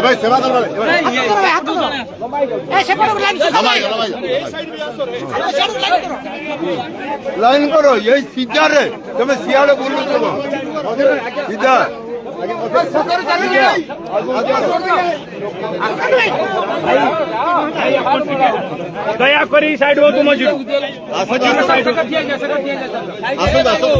ভাই সেবা করবে লাইন করো এই সিদ্ধারে তুমি শিয়ালে বললো চলো সিদ্ধা দয়া করে সাইড হো তুমি সাইড আসো আসো